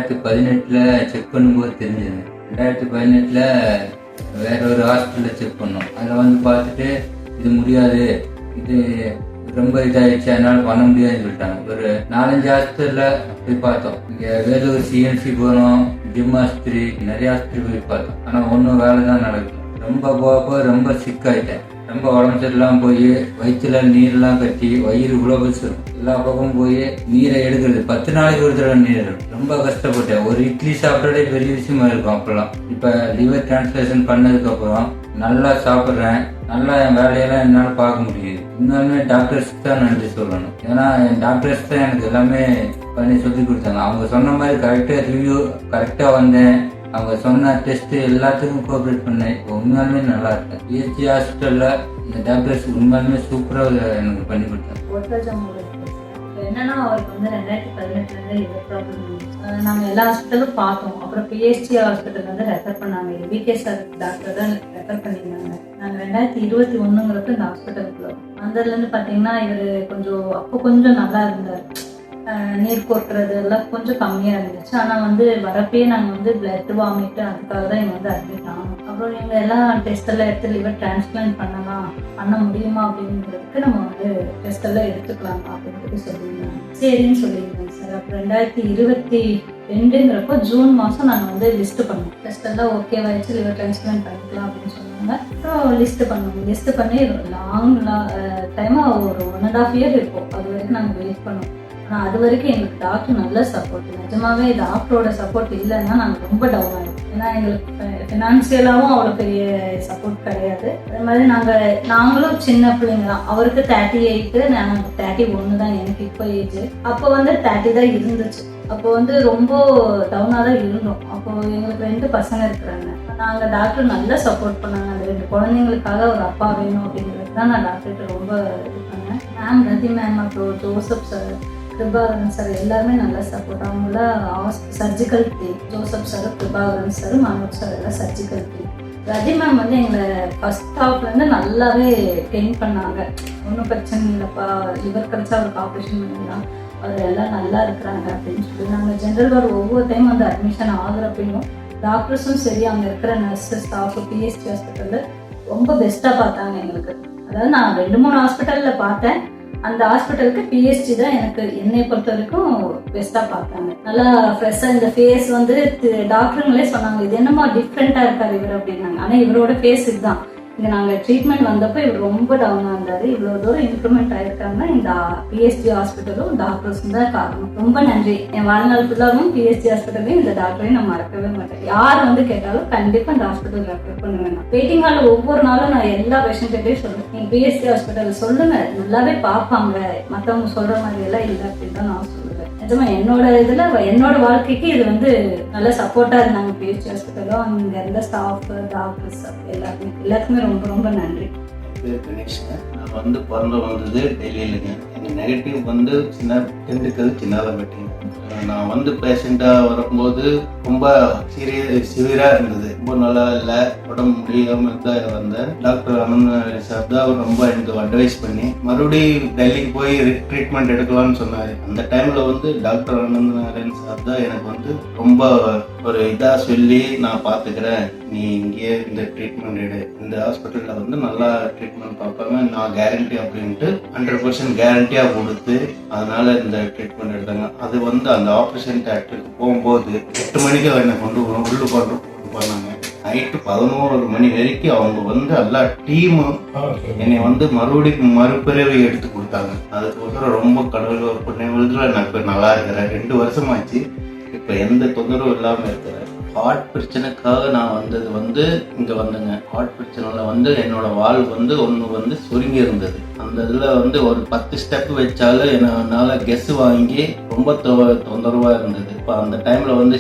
2018 check பண்ணும்போது தெரிஞ்சது. 2018 வேற ஒரு ஹாஸ்பிட்டலில் செக் பண்ணோம். அதில் வந்து பார்த்துட்டு இது முடியாது, இது ரொம்ப இதாகிடுச்சு, அதனால் பண்ண முடியாதுன்னு சொல்லிட்டாங்க. ஒரு 4-5 ஹாஸ்பிட்டலில் போய் பார்த்தோம். இங்கே வேலூர் சிஎன்சி போனோம், ஜிம் ஆஸ்பத்திரி, நிறைய ஆஸ்பத்திரி போய் பார்த்தோம். ஆனால் ஒன்றும் வேலை தான் நடக்குது. ரொம்ப போக ரொம்ப சிக்காயிட்டேன். ரொம்ப உடம்பு சரியில்லாமல் போய் வயிற்றுல நீர்லாம் கட்டி வயிறு உலகம் எல்லா பக்கமும் போய் நீரை எடுக்கிறது 10 நாளைக்கு ஒரு தடவை நீர் ரொம்ப கஷ்டப்பட்டேன். ஒரு இட்லி சாப்பிட்றதே பெரிய விஷயமா இருக்கும் அப்பெல்லாம். இப்போ லிவர் டிரான்ஸ்லேஷன் பண்ணதுக்கப்புறம் நல்லா சாப்பிட்றேன், நல்லா என் வேலையெல்லாம் என்னால் பார்க்க முடியுது. இன்னொன்று டாக்டர்ஸ்க்கு தான் நன்றி சொல்லணும். ஏன்னா என் டாக்டர்ஸ் தான் எனக்கு எல்லாமே பண்ணி சொல்லி கொடுத்தாங்க. அவங்க சொன்ன மாதிரி கரெக்டாக ரிவ்யூ கரெக்டாக வந்தேன். அவங்க சொன்ன டெஸ்ட் எல்லாத்துக்கும் கோஆப்ரேட் பண்ணேன். இப்போ உண்மையாலுமே நல்லா இருக்கேன். பிஎஸ்ஜி ஹாஸ்பிட்டலில் இந்த டாக்டர்ஸ் உண்மையாலுமே சூப்பராக எனக்கு பண்ணி கொடுத்தாங்க. என்னன்னா அவருக்கு வந்து 2018 லிவர் ப்ராப்ளம் நாங்கள் எல்லா ஹாஸ்பிட்டலும் பார்த்தோம். அப்புறம் பிஎஸ்ஜி ஹாஸ்பிட்டல் வந்து ரெஃபர் பண்ணாங்க. பிகே சார் டாக்டர் தான் ரெஃபர் பண்ணியிருந்தாங்க. நாங்கள் 2021 இந்த ஹாஸ்பிட்டலுக்குள்ள வந்ததுலேருந்து பார்த்தீங்கன்னா இவர் கொஞ்சம் நல்லா இருந்தார். நீர் கொட்டுறது எல்லாம் கொஞ்சம் கம்மியாக இருந்துச்சு. ஆனால் வந்து வரப்பே நாங்கள் வந்து பிளட் வாமிட்டு அதுக்காக தான் இங்கே வந்து அட்மிட் ஆகணும். அப்புறம் எங்கள் எல்லாம் டெஸ்ட் எல்லாம் எடுத்து லிவர் டிரான்ஸ்பிளான்ட் பண்ண முடியுமா அப்படிங்கிறதுக்கு நம்ம வந்து டெஸ்ட் எல்லாம் எடுத்துக்கலாம் அப்படின்னு சொல்லியிருந்தாங்க. சரின்னு சொல்லியிருந்தேன் சார். அப்புறம் 2022 ஜூன் மாதம் நாங்கள் வந்து லிஸ்ட் பண்ணோம். டெஸ்ட் எல்லாம் ஓகேவாயிடுச்சு, லிவர் டிரான்ஸ்பிளான்ட் பண்ணிக்கலாம் அப்படின்னு சொன்னாங்க. அப்புறம் லிஸ்ட் பண்ணி லாங் டைமாக ஒரு 1.5 இயர் இருக்கும். அது வரைக்கும் நாங்கள் வெயிட் பண்ணோம். ஆனால் அது வரைக்கும் எங்களுக்கு டாக்டர் நல்ல சப்போர்ட். நிஜமாவே டாக்டரோட சப்போர்ட் இல்லைன்னா நாங்கள் ரொம்ப டவுன் ஆகிடும். ஏன்னா எங்களுக்கு ஃபினான்சியலாகவும் அவ்வளோ பெரிய சப்போர்ட் கிடையாது. அதே மாதிரி நாங்களும் சின்ன பிள்ளைங்க தான். அவருக்கு 38, நான் 31 தான் எனக்கு இப்போ ஏஜ். அப்போ வந்து 30 தான் இருந்துச்சு. அப்போ வந்து ரொம்ப டவுனாக தான் இருந்தோம். அப்போ எங்களுக்கு 2 பசங்க இருக்கிறாங்க. நாங்கள் டாக்டர் நல்லா சப்போர்ட் பண்ணாங்க. அந்த 2 குழந்தைங்களுக்காக ஒரு அப்பா வேணும் அப்படிங்கிறது தான் நான் டாக்டர்கிட்ட ரொம்ப இது பண்ணேன். மேம் ரதி மேம், அப்புறம் ஜோசப் சார், கிருபாகரன் சார் எல்லாருமே நல்லா சப்போர்ட். அவங்கள surgical team, Joseph sir, Kirubakaran sir, Manoj sir எல்லாம் சர்ஜிக்கல் டீம். ரதி மேம் வந்து எங்களை ஃபர்ஸ்ட் ஹாஃப்லேருந்து நல்லாவே ட்ரெயின் பண்ணாங்க. ஒன்றும் பிரச்சனை இல்லைப்பா, லிவர் கழிச்சா அவருக்கு ஆப்ரேஷன் பண்ணிடலாம், அவர் எல்லாம் நல்லா இருக்கிறாங்க அப்படின்னு சொல்லி நாங்கள் ஜென்ரல் வார்டு ஒவ்வொரு டைம் வந்து அட்மிஷன் ஆகுறப்பையும் டாக்டர்ஸும் சரி, அங்கே இருக்கிற நர்ஸு ஸ்டாஃபு பிஎஸ்டி ஹாஸ்பிட்டலில் ரொம்ப பெஸ்ட்டாக பார்த்தாங்க எங்களுக்கு. அதாவது நான் 2-3 ஹாஸ்பிட்டலில் பார்த்தேன். அந்த ஹாஸ்பிட்டலுக்கு பிஎஸ்டி தான் என்னை பொறுத்த வரைக்கும் பெஸ்ட்டாக பார்த்தாங்க. நல்லா ஃப்ரெஷ்ஷாக இந்த ஃபேஸ் வந்து டாக்டருங்களே சொன்னாங்க, இது என்னமா டிஃப்ரெண்ட்டாக இருக்கார் இவர் அப்படின்னாங்க. ஆனால் இவரோட ஃபேஸ் இதுதான். இங்கே நாங்கள் ட்ரீட்மெண்ட் வந்தப்போ இவர் ரொம்ப டவுனாக இருந்தார். இவ்வளோ தூரம் இம்ப்ரூவ்மெண்ட் ஆகிருக்காங்கன்னா இந்த பிஎஸ்டி ஹாஸ்பிட்டலும் டாக்டர்ஸும் தான் காரணம். ரொம்ப நன்றி. என் வாழ்நாள் ஃபுல்லாகவும் பிஎஸ்டி ஹாஸ்பிட்டலையும் இந்த டாக்டரையும் நான் மறக்கவே மாட்டேன். யார் வந்து கேட்டாலும் கண்டிப்பாக இந்த ஹாஸ்பிட்டல் ரெஃபர் பண்ணுவேன். வெயிட்டிங் ஹாலில் ஒவ்வொரு நாளும் நான் எல்லா பேஷண்ட்கிட்டையும் சொல்லுவேன், நீங்கள் பிஎஸ்டி ஹாஸ்பிட்டல் சொல்லுங்கள், நல்லாவே பார்ப்பாங்க, மற்றவங்க சொல்கிற மாதிரி எல்லாம் இல்லை அப்படின்னு தான் நான் சொல்லுவேன். நிஜமா என்னோட இதில் என்னோட வாழ்க்கைக்கு இது வந்து நல்ல சப்போர்ட்டாக இருந்தாங்க பிஎஸ்டி ஹாஸ்பிட்டலும். அங்கே இருந்த ஸ்டாஃப், டாக்டர்ஸ் எல்லாருக்குமே ரொம்ப ரொம்ப நன்றி. கணேஷ்ங்க, நான் வந்து பிறந்து வந்தது டெல்லியிலுங்க. எங்கள் நெகட்டிவ் வந்து திண்டுக்கல் சின்னாலம்பட்டிங்க. நான் வந்து பேஷண்ட்டாக வரும்போது ரொம்ப சிவியராக இருந்தது. ரொம்ப நல்லா இல்லை, உடம்பு முடியாமல் தான் வந்தேன். டாக்டர் ஆனந்த் சார் தான் ரொம்ப எனக்கு அட்வைஸ் பண்ணி மறுபடியும் டெல்லிக்கு போய் ட்ரீட்மெண்ட் எடுக்கலாம்னு சொன்னார். அந்த டைமில் வந்து டாக்டர் ஆனந்த் சார் தான் எனக்கு வந்து ரொம்ப ஒரு இதாக சொல்லி, நான் பார்த்துக்கிறேன், நீ இங்கேயே இந்த ட்ரீட்மெண்ட் எடு, இந்த ஹாஸ்பிட்டலில் வந்து நல்லா ட்ரீட்மெண்ட் பார்ப்பாங்க, நான் கேரண்டி அப்படின்ட்டு 100% கேரண்டியாக கொடுத்து அதனால இந்த ட்ரீட்மெண்ட் எடுத்தாங்க. அது வந்து அந்த ஆப்ரேஷன் தேட்டருக்கு போகும்போது 8 மணிக்கு என்னை கொண்டு போனாங்க. நைட்டு 11 மணி வரைக்கும் அவங்க வந்து எல்லா டீமும் என்னை வந்து மறுபடியும் மறுபிறவி எடுத்து கொடுத்தாங்க. அதுக்கோசரம் ரொம்ப கடவுள் ஒரு புண்ணியத்தில் நான் இப்போ நல்லா இருக்கிறேன். 2 வருஷமாச்சு, இப்போ எந்த தொந்தரவும் இல்லாமல் இருக்கிறேன். ஹார்ட் பிரச்சனைக்காக நான் வந்தது வந்து இங்கே வந்தேங்க. ஹார்ட் பிரச்சனையில் வந்து என்னோட வால் வந்து ஒன்று வந்து சுருங்கி இருந்தது. அந்த இதில் வந்து ஒரு 10 ஸ்டெப் வச்சாலும் என்னால் கெஸ் வாங்கி ரொம்ப தொந்தரவாக இருந்தது. இப்போ அந்த டைமில் வந்து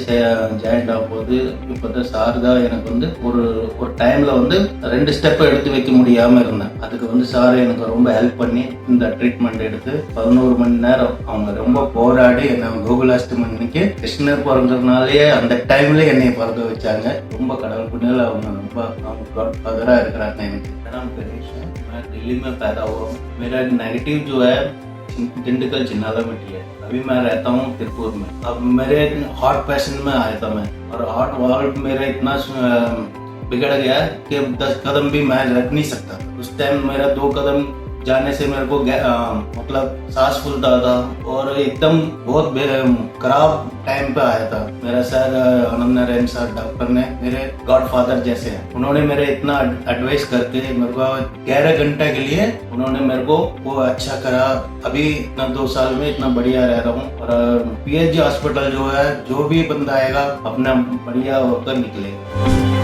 ஜாயிண்ட் ஆகும்போது இப்போ தான் சார் தான் எனக்கு வந்து ஒரு டைமில் வந்து 2 ஸ்டெப் எடுத்து வைக்க முடியாமல் இருந்தேன். அதுக்கு வந்து சார் எனக்கு ரொம்ப ஹெல்ப் பண்ணி இந்த ட்ரீட்மெண்ட் எடுத்து 11 மணி நேரம் அவங்க ரொம்ப போராடி என்னை கோகுலாஷ்டமன்னைக்கு கிருஷ்ணர் பிறந்ததுனாலே அந்த டைம்ல என்னை பிறக்க வச்சாங்க. ரொம்ப கடவுள் புண்ணியில் அவங்க ரொம்ப காட்ஃபாதராக இருக்கிறாங்க எனக்கு. दिल्ली में पैदा हुआ। मेरा नेगेटिव जो है दिंडकल चिन्नाला में है। अभी मैं रहता हूँ तिरपुर में। अब मेरे हार्ट पेशेंट में आया था मैं, और हार्ट वाल्व मेरा इतना बिगड़ गया कि 10 कदम भी मैं रख नहीं सकता। उस टाइम मेरा 2 कदम जाने से मेरे को मतलब सांस फूलता था, और एकदम बहुत खराब टाइम पे आया था। मेरा सर आनंद नारायण सर डॉक्टर ने मेरे गॉडफादर जैसे हैं, उन्होंने मेरे इतना एडवाइस करके मेरे को 11 घंटे के लिए उन्होंने मेरे को वो अच्छा करा। अभी इतना 2 साल में इतना बढ़िया रह रहा हूँ। और पीएचजी हॉस्पिटल जो है, जो भी बंदा आएगा अपना बढ़िया होकर निकलेगा।